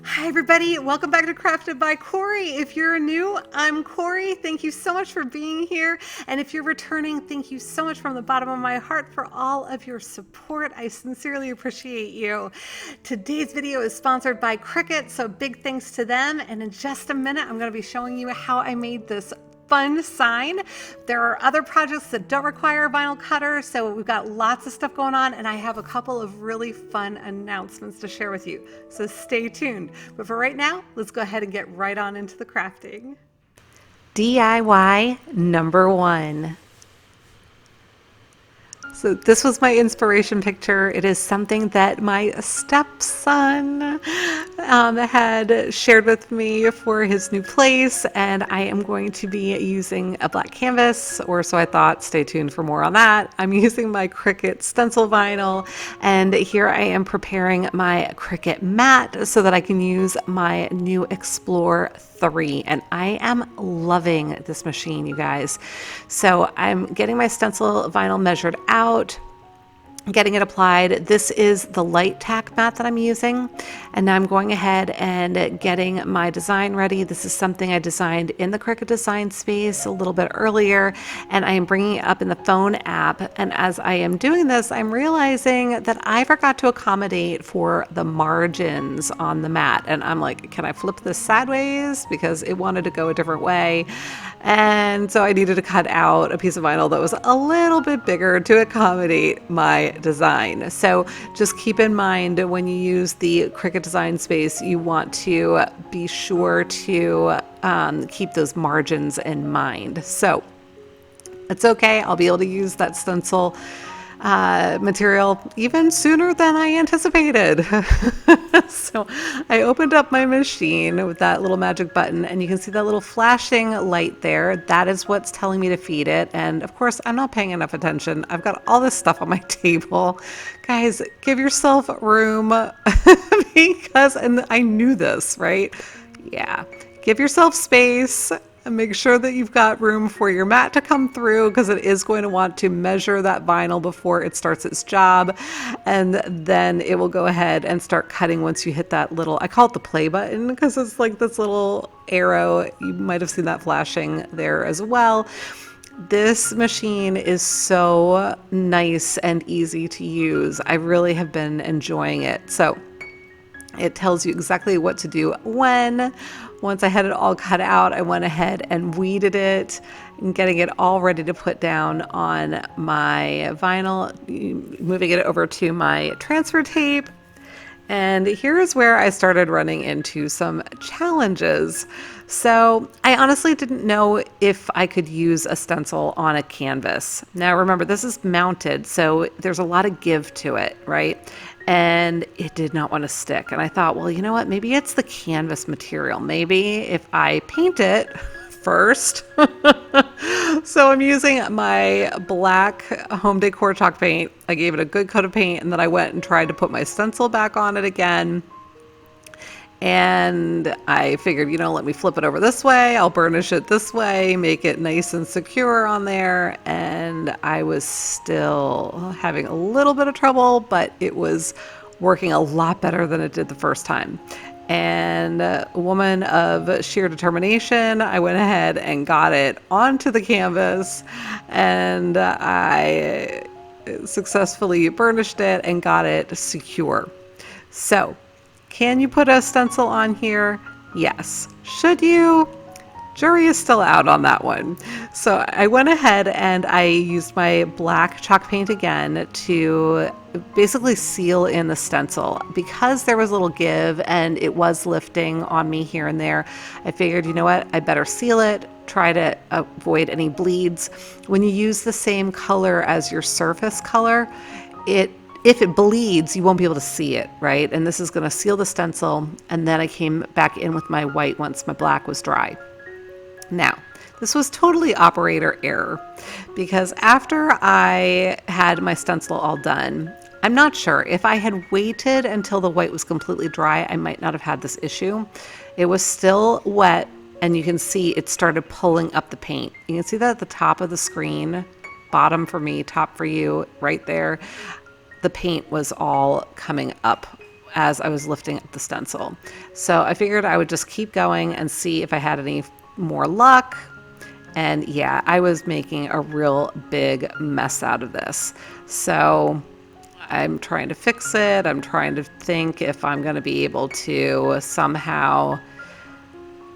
Hi everybody, welcome back to Crafted by Corie. If you're new, I'm Corie. Thank you so much for being here. And if you're returning, thank you so much from the bottom of my heart for all of your support. I sincerely appreciate you. Today's video is sponsored by Cricut, so big thanks to them. And in just a minute, I'm going to be showing you how I made this fun sign. There are other projects that don't require a vinyl cutter, so we've got lots of stuff going on, and I have a couple of really fun announcements to share with you. So stay tuned. But for right now, let's go ahead and get right on into the crafting. DIY number one. So this was my inspiration picture. It is something that my stepson had shared with me for his new place, and I am going to be using a black canvas, or so I thought. Stay tuned for more on that. I'm using my Cricut stencil vinyl, and here I am preparing my Cricut mat so that I can use my new Explore 3, and I am loving this machine, you guys. So I'm getting my stencil vinyl measured out, getting it applied. This is the light tack mat that I'm using, and now I'm going ahead and getting my design ready. This is something I designed in the Cricut design space a little bit earlier, and I am bringing it up in the phone app. And as I am doing this, I'm realizing that I forgot to accommodate for the margins on the mat, and I'm like, can I flip this sideways, because it wanted to go a different way. And so I needed to cut out a piece of vinyl that was a little bit bigger to accommodate my design. So just keep in mind, when you use the Cricut design space, you want to be sure to keep those margins in mind. So it's okay. I'll be able to use that stencil material even sooner than I anticipated. So I opened up my machine with that little magic button, and you can see that little flashing light there. That is what's telling me to feed it. And of course, I'm not paying enough attention. I've got all this stuff on my table. Guys, give yourself room because, and I knew this, right? Yeah, give yourself space. And make sure that you've got room for your mat to come through, because it is going to want to measure that vinyl before it starts its job. And then it will go ahead and start cutting once you hit that little, I call it the play button, because it's like this little arrow. You might have seen that flashing there as well. This machine is so nice and easy to use. I really have been enjoying it. So it tells you exactly what to do when. Once I had it all cut out, I went ahead and weeded it and getting it all ready to put down on my vinyl, moving it over to my transfer tape. And here's where I started running into some challenges. So I honestly didn't know if I could use a stencil on a canvas. Now remember, this is mounted, so there's a lot of give to it, right? And it did not want to stick. And I thought, well, you know what? Maybe it's the canvas material. Maybe if I paint it first. So I'm using my black home decor chalk paint. I gave it a good coat of paint, and then I went and tried to put my stencil back on it again. And I figured, you know, let me flip it over this way. I'll burnish it this way, make it nice and secure on there. And I was still having a little bit of trouble, but it was working a lot better than it did the first time. And a woman of sheer determination, I went ahead and got it onto the canvas, and I successfully burnished it and got it secure. So, can you put a stencil on here? Yes. Should you? Jury is still out on that one. So I went ahead and I used my black chalk paint again to basically seal in the stencil. Because there was a little give and it was lifting on me here and there, I figured, you know what, I better seal it, try to avoid any bleeds. When you use the same color as your surface color, if it bleeds, you won't be able to see it, right? And this is going to seal the stencil. And then I came back in with my white once my black was dry. Now, this was totally operator error, because after I had my stencil all done, I'm not sure if I had waited until the white was completely dry, I might not have had this issue. It was still wet, and you can see it started pulling up the paint. You can see that at the top of the screen, bottom for me, top for you, right there. The paint was all coming up as I was lifting up the stencil. So I figured I would just keep going and see if I had any more luck. And yeah, I was making a real big mess out of this. So I'm trying to fix it. I'm trying to think if I'm going to be able to somehow,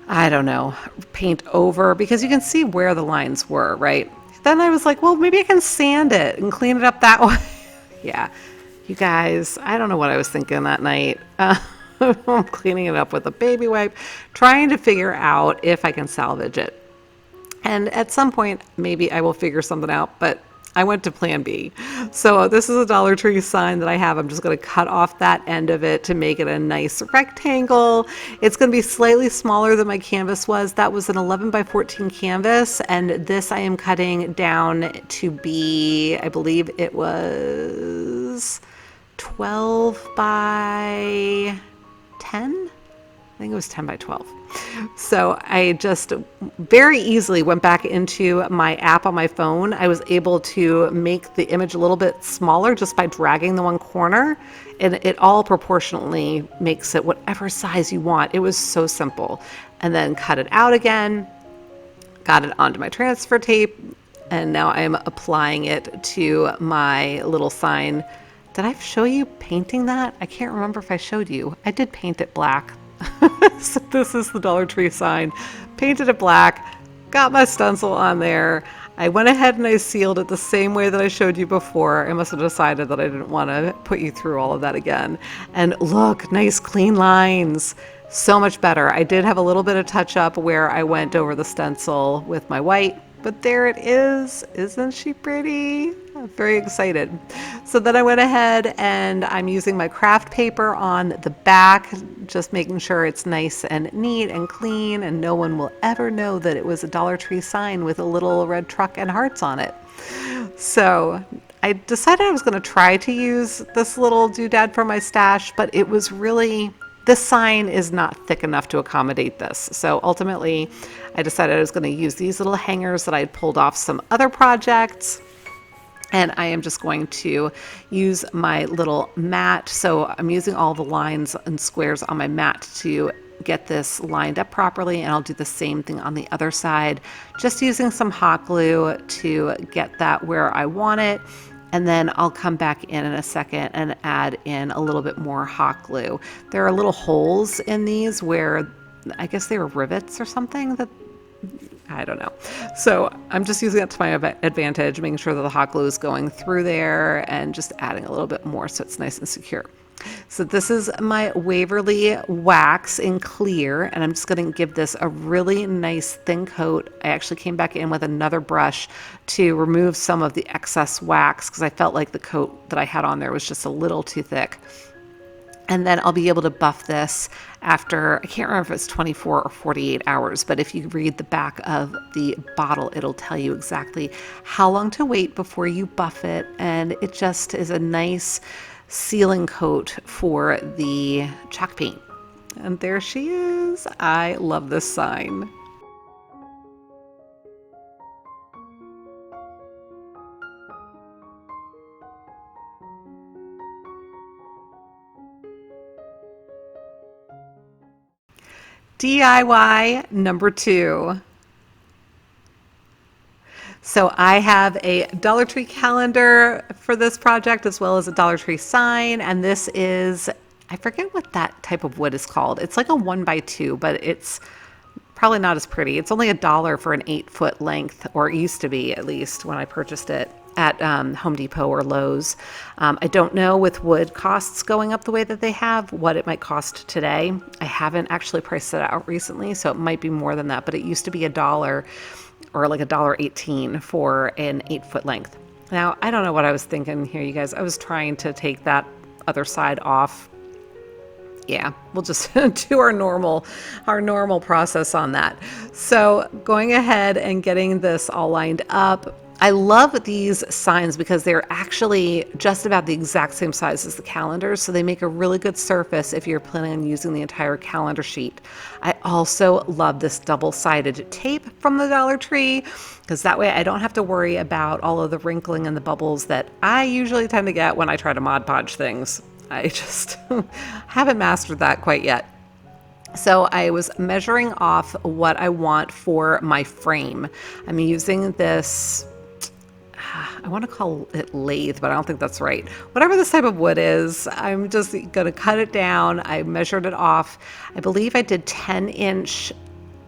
I don't know, paint over, because you can see where the lines were, right? Then I was like, well, maybe I can sand it and clean it up that way. Yeah, you guys, I don't know what I was thinking that night. I'm cleaning it up with a baby wipe, trying to figure out if I can salvage it. And at some point, maybe I will figure something out, but I went to plan B. So this is a Dollar Tree sign that I have. I'm just going to cut off that end of it to make it a nice rectangle. It's going to be slightly smaller than my canvas was. That was an 11 by 14 canvas, and this I am cutting down to be, I believe it was 12 by 10? I think it was 10 by 12. So I just very easily went back into my app on my phone. I was able to make the image a little bit smaller just by dragging the one corner, and it all proportionally makes it whatever size you want. It was so simple. And then cut it out again, got it onto my transfer tape, and now I'm applying it to my little sign. Did I show you painting that? I can't remember if I showed you. I did paint it black. So this is the Dollar Tree sign, painted it black, got my stencil on there. I went ahead and I sealed it the same way that I showed you before. I must have decided that I didn't want to put you through all of that again. And look, nice clean lines. So much better. I did have a little bit of touch up where I went over the stencil with my white, but there it is. Isn't she pretty? I'm very excited. So then I went ahead and I'm using my craft paper on the back, just making sure it's nice and neat and clean, and no one will ever know that it was a Dollar Tree sign with a little red truck and hearts on it. So I decided I was going to try to use this little doodad from my stash, but it was really, this sign is not thick enough to accommodate this. So ultimately, I decided I was going to use these little hangers that I had pulled off some other projects. And I am just going to use my little mat. So I'm using all the lines and squares on my mat to get this lined up properly. And I'll do the same thing on the other side, just using some hot glue to get that where I want it. And then I'll come back in a second and add in a little bit more hot glue. There are little holes in these where I guess they were rivets or something that, I don't know. So I'm just using it to my advantage, making sure that the hot glue is going through there and just adding a little bit more so it's nice and secure. So this is my Waverly wax in clear, and I'm just going to give this a really nice thin coat. I actually came back in with another brush to remove some of the excess wax because I felt like the coat that I had on there was just a little too thick. And then I'll be able to buff this after, I can't remember if it's 24 or 48 hours, but if you read the back of the bottle, it'll tell you exactly how long to wait before you buff it. And it just is a nice sealing coat for the chalk paint. And there she is. I love this sign. DIY number 2. So I have a Dollar Tree calendar for this project as well as a Dollar Tree sign, and this is, I forget what that type of wood is called. It's like a 1x2, but it's probably not as pretty. It's only $1 for an 8-foot length, or it used to be at least when I purchased it at Home Depot or Lowe's. I don't know with wood costs going up the way that they have what it might cost today. I haven't actually priced it out recently, so it might be more than that, but it used to be $1 or like $1.18 for an 8-foot length. Now, I don't know what I was thinking here, you guys. I was trying to take that other side off. Yeah, we'll just do our normal process on that. So going ahead and getting this all lined up. I love these signs because they're actually just about the exact same size as the calendars, so they make a really good surface if you're planning on using the entire calendar sheet. I also love this double-sided tape from the Dollar Tree because that way I don't have to worry about all of the wrinkling and the bubbles that I usually tend to get when I try to Mod Podge things. I just haven't mastered that quite yet. So I was measuring off what I want for my frame. I'm using this, I want to call it lathe, but I don't think that's right. Whatever this type of wood is, I'm just going to cut it down. I measured it off. I believe I did 10-inch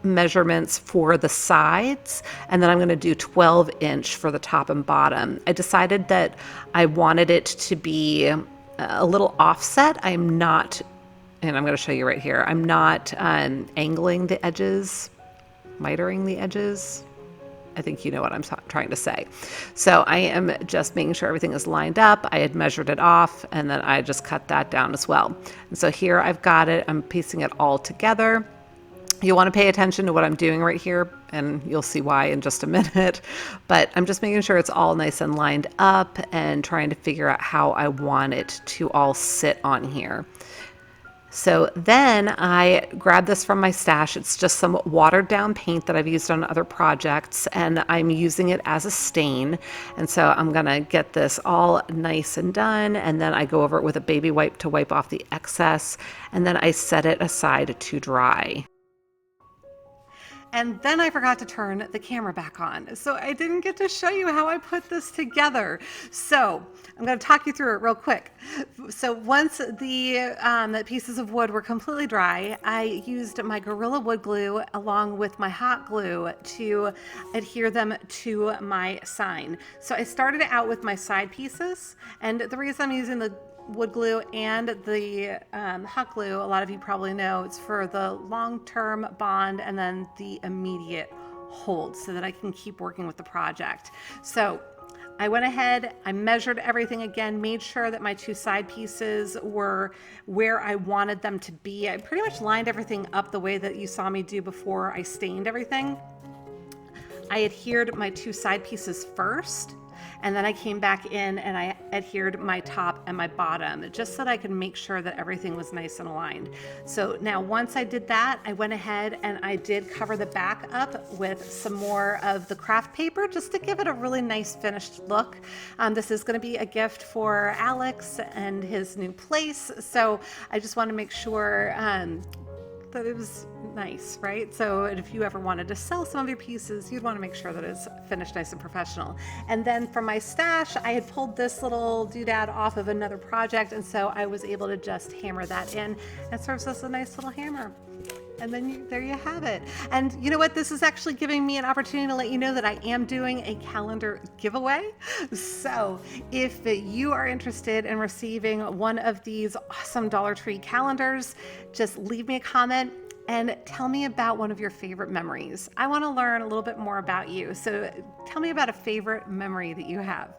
measurements for the sides, and then I'm going to do 12-inch for the top and bottom. I decided that I wanted it to be a little offset. I'm not, and I'm going to show you right here, I'm not angling the edges, mitering the edges. I think you know what I'm trying to say. So I am just making sure everything is lined up. I had measured it off, and then I just cut that down as well. And so here I've got it. I'm piecing it all together. You want to pay attention to what I'm doing right here, and you'll see why in just a minute. But I'm just making sure it's all nice and lined up and trying to figure out how I want it to all sit on here. So then I grabbed this from my stash. It's just some watered down paint that I've used on other projects, and I'm using it as a stain. And so I'm gonna get this all nice and done, and then I go over it with a baby wipe to wipe off the excess, and then I set it aside to dry. And then I forgot to turn the camera back on. So I didn't get to show you how I put this together. So I'm gonna talk you through it real quick. So once the pieces of wood were completely dry, I used my Gorilla Wood glue along with my hot glue to adhere them to my sign. So I started out with my side pieces, and the reason I'm using the wood glue and the hot glue, a lot of you probably know, it's for the long-term bond and then the immediate hold so that I can keep working with the project. So I went ahead, I measured everything again, made sure that my two side pieces were where I wanted them to be. I pretty much lined everything up the way that you saw me do before I stained everything. I adhered my two side pieces first, and then I came back in and I adhered my top and my bottom just so that I could make sure that everything was nice and aligned. So now once I did that, I went ahead and I did cover the back up with some more of the craft paper just to give it a really nice finished look. This is going to be a gift for Alex and his new place. So I just want to make sure that it was nice, right? So if you ever wanted to sell some of your pieces, you'd want to make sure that it's finished nice and professional. And then from my stash, I had pulled this little doodad off of another project, and so I was able to just hammer that in. It serves us a nice little hammer. And then there you have it. And you know what? This is actually giving me an opportunity to let you know that I am doing a calendar giveaway. So if you are interested in receiving one of these awesome Dollar Tree calendars, just leave me a comment and tell me about one of your favorite memories. I want to learn a little bit more about you. So tell me about a favorite memory that you have.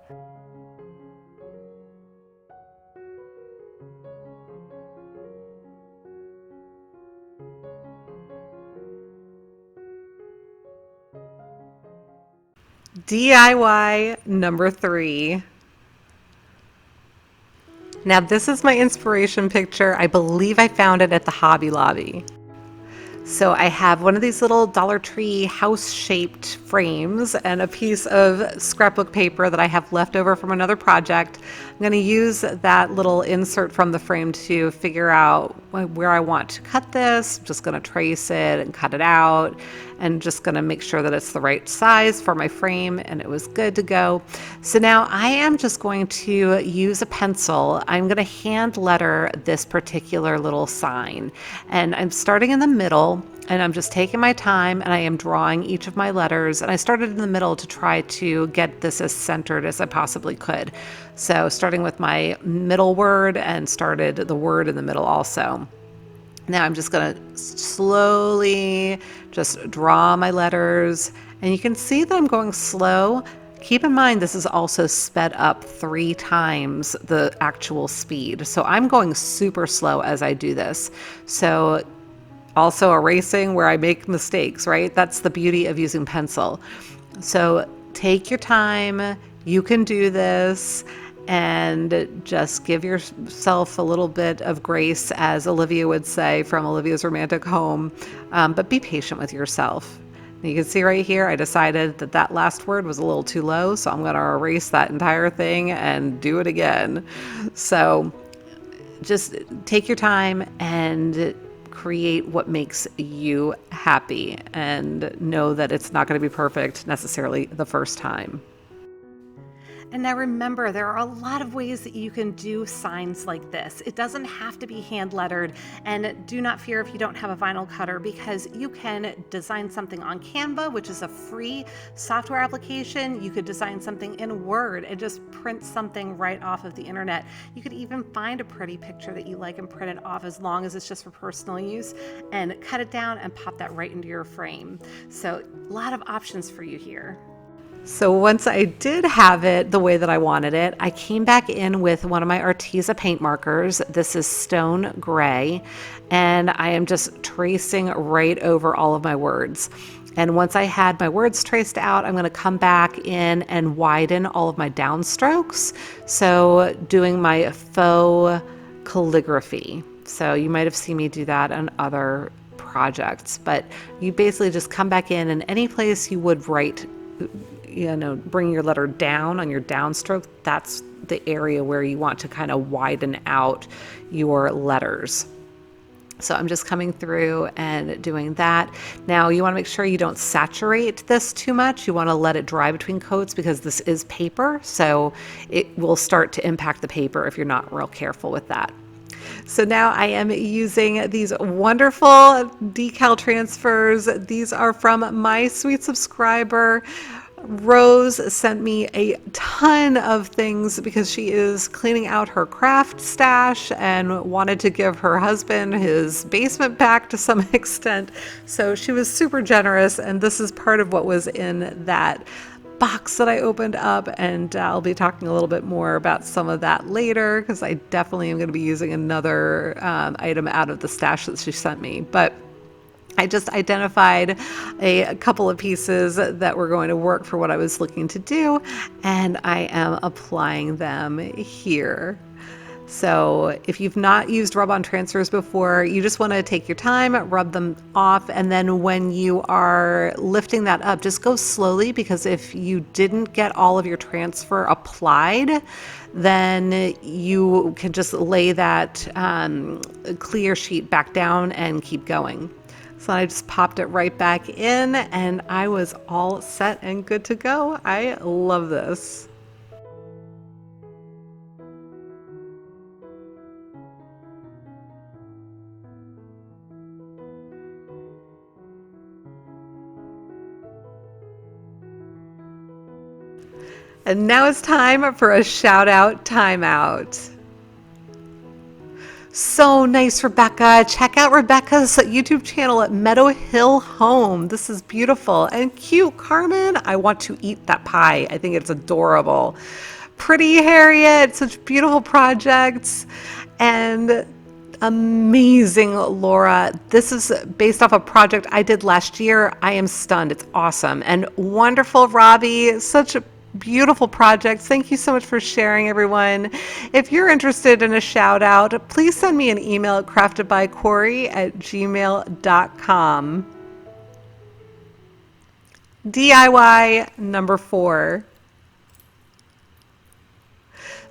DIY number 3. Now this is my inspiration picture. I believe I found it at the Hobby Lobby. So I have one of these little Dollar Tree house-shaped frames and a piece of scrapbook paper that I have left over from another project. I'm going to use that little insert from the frame to figure out where I want to cut this. I'm just going to trace it and cut it out, and just going to make sure that it's the right size for my frame, and it was good to go. So now I am just going to use a pencil. I'm going to hand letter this particular little sign, and I'm starting in the middle, and I'm just taking my time, and I am drawing each of my letters, and I started in the middle to try to get this as centered as I possibly could. So starting with my middle word, and started the word in the middle also. Now I'm just going to slowly just draw my letters, and you can see that I'm going slow. Keep in mind, this is also sped up 3 times the actual speed. So I'm going super slow as I do this. So also erasing where I make mistakes, right? That's the beauty of using pencil. So take your time, you can do this, and just give yourself a little bit of grace, as Olivia would say from Olivia's Romantic Home, but be patient with yourself. And you can see right here, I decided that that last word was a little too low, so I'm going to erase that entire thing and do it again. So just take your time and create what makes you happy, and know that it's not going to be perfect necessarily the first time. And now remember, there are a lot of ways that you can do signs like this. It doesn't have to be hand lettered, and do not fear if you don't have a vinyl cutter, because you can design something on Canva, which is a free software application. You could design something in Word and just print something right off of the internet. You could even find a pretty picture that you like and print it off, as long as it's just for personal use, and cut it down and pop that right into your frame. So a lot of options for you here. So once I did have it the way that I wanted it, I came back in with one of my Arteza paint markers. This is Stone Gray, and I am just tracing right over all of my words. And once I had my words traced out, I'm going to come back in and widen all of my downstrokes. So doing my faux calligraphy. So you might have seen me do that on other projects, but you basically just come back in, and any place you would write, bring your letter down on your downstroke, that's the area where you want to kind of widen out your letters. So I'm just coming through and doing that. Now you want to make sure you don't saturate this too much. You want to let it dry between coats, because this is paper, so it will start to impact the paper if you're not real careful with that. So now I am using these wonderful decal transfers. These are from my sweet subscriber. Rose sent me a ton of things because she is cleaning out her craft stash and wanted to give her husband his basement back to some extent. So she was super generous, and this is part of what was in that box that I opened up, and I'll be talking a little bit more about some of that later, because I definitely am going to be using another item out of the stash that she sent me. But I just identified a couple of pieces that were going to work for what I was looking to do, and I am applying them here. So if you've not used rub-on transfers before, you just want to take your time, rub them off, and then when you are lifting that up, just go slowly, because if you didn't get all of your transfer applied, then you can just lay that clear sheet back down and keep going. So I just popped it right back in, and I was all set and good to go. I love this. And now it's time for a shout out timeout. So nice, Rebecca. Check out Rebecca's YouTube channel at Meadow Hill Home. This is beautiful and cute. Carmen, I want to eat that pie. I think it's adorable. Pretty Harriet, such beautiful projects. And amazing Laura. This is based off a project I did last year. I am stunned. It's awesome. And wonderful Robbie, such a beautiful projects. Thank you so much for sharing, everyone. If you're interested in a shout out, please send me an email at craftedbycorie@gmail.com. DIY number 4.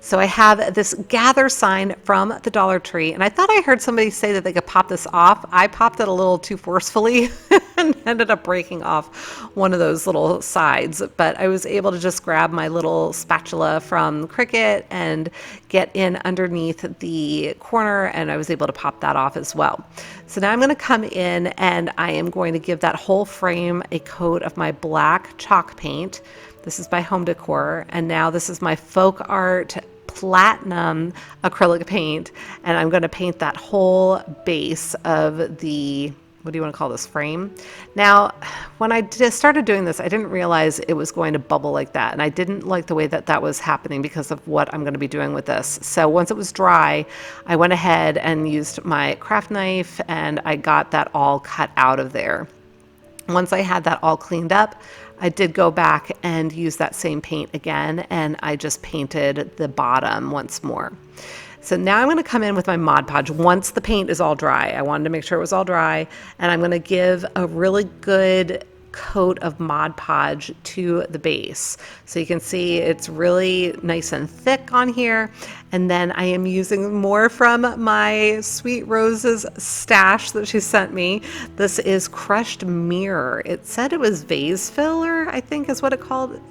So I have this gather sign from the Dollar Tree, and I thought I heard somebody say that they could pop this off. I popped it a little too forcefully and ended up breaking off one of those little sides, but I was able to just grab my little spatula from Cricut and get in underneath the corner, and I was able to pop that off as well. So now I'm going to come in, and I am going to give that whole frame a coat of my black chalk paint. This is by Home Decor, and now this is my Folk Art Platinum acrylic paint, and I'm going to paint that whole base of the, what do you want to call this, frame? Now, when I started doing this, I didn't realize it was going to bubble like that, and I didn't like the way that that was happening because of what I'm going to be doing with this. So once it was dry, I went ahead and used my craft knife, and I got that all cut out of there. Once I had that all cleaned up, I did go back and use that same paint again, and I just painted the bottom once more. So now I'm going to come in with my Mod Podge once the paint is all dry. I wanted to make sure it was all dry, and I'm going to give a really good coat of Mod Podge to the base. So you can see it's really nice and thick on here. And then I am using more from my Sweet Rose's stash that she sent me. This is crushed mirror. It said it was vase filler, I think is what it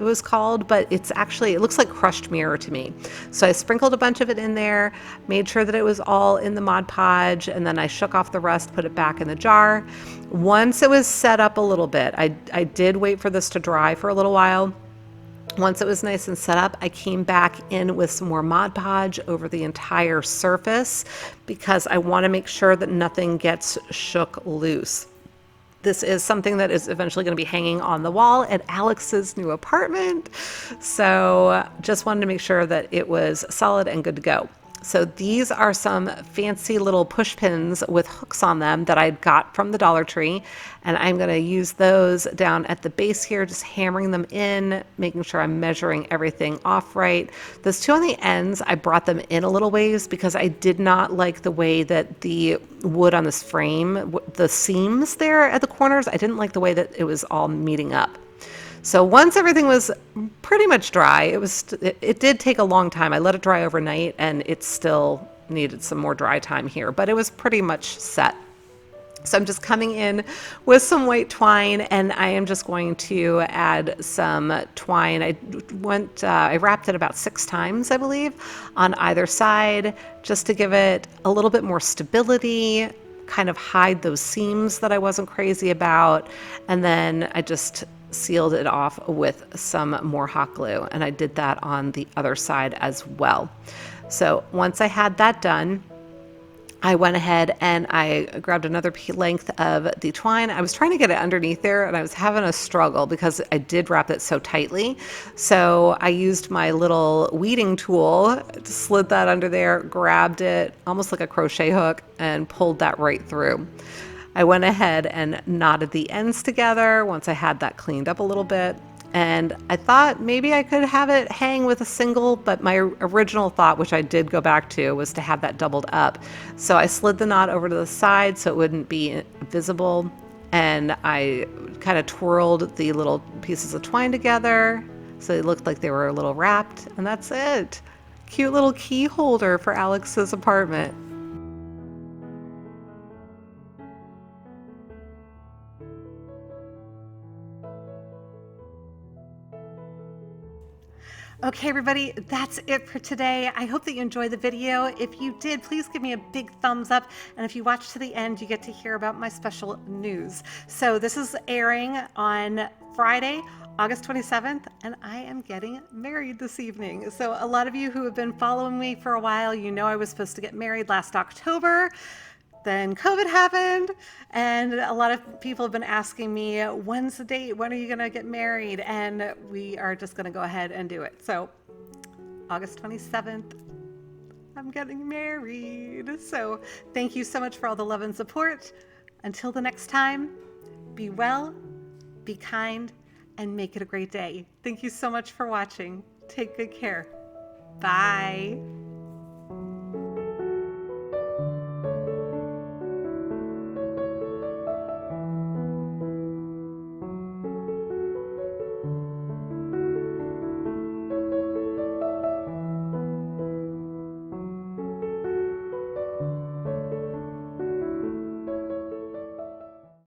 was called, but it's actually, it looks like crushed mirror to me. So I sprinkled a bunch of it in there, made sure that it was all in the Mod Podge, and then I shook off the rest, put it back in the jar. Once it was set up a little bit, I did wait for this to dry for a little while. Once it was nice and set up, I came back in with some more Mod Podge over the entire surface because I want to make sure that nothing gets shook loose. This is something that is eventually going to be hanging on the wall at Alex's new apartment. So just wanted to make sure that it was solid and good to go. So these are some fancy little push pins with hooks on them that I got from the Dollar Tree. And I'm going to use those down at the base here, just hammering them in, making sure I'm measuring everything off right. Those two on the ends, I brought them in a little ways because I did not like the way that the wood on this frame, the seams there at the corners, I didn't like the way that it was all meeting up. So once everything was pretty much dry, it did take a long time. I let it dry overnight and it still needed some more dry time here, but it was pretty much set. So I'm just coming in with some white twine and I am just going to add some twine. I wrapped it about 6 times, I believe, on either side, just to give it a little bit more stability, kind of hide those seams that I wasn't crazy about. And then I just sealed it off with some more hot glue, and I did that on the other side as well. So once I had that done, I went ahead and I grabbed another length of the twine. I was trying to get it underneath there and I was having a struggle because I did wrap it so tightly. So I used my little weeding tool, slid that under there, grabbed it almost like a crochet hook and pulled that right through. I went ahead and knotted the ends together once I had that cleaned up a little bit. And I thought maybe I could have it hang with a single, but my original thought, which I did go back to, was to have that doubled up. So I slid the knot over to the side so it wouldn't be visible. And I kind of twirled the little pieces of twine together so they looked like they were a little wrapped. And that's it. Cute little key holder for Alex's apartment. Okay, everybody, that's it for today. I hope that you enjoyed the video. If you did, please give me a big thumbs up. And if you watch to the end, you get to hear about my special news. So this is airing on Friday, August 27th, and I am getting married this evening. So a lot of you who have been following me for a while, you know I was supposed to get married last October. Then COVID happened, and a lot of people have been asking me, when's the date? When are you going to get married? And we are just going to go ahead and do it. So August 27th, I'm getting married. So thank you so much for all the love and support. Until the next time, be well, be kind, and make it a great day. Thank you so much for watching. Take good care. Bye.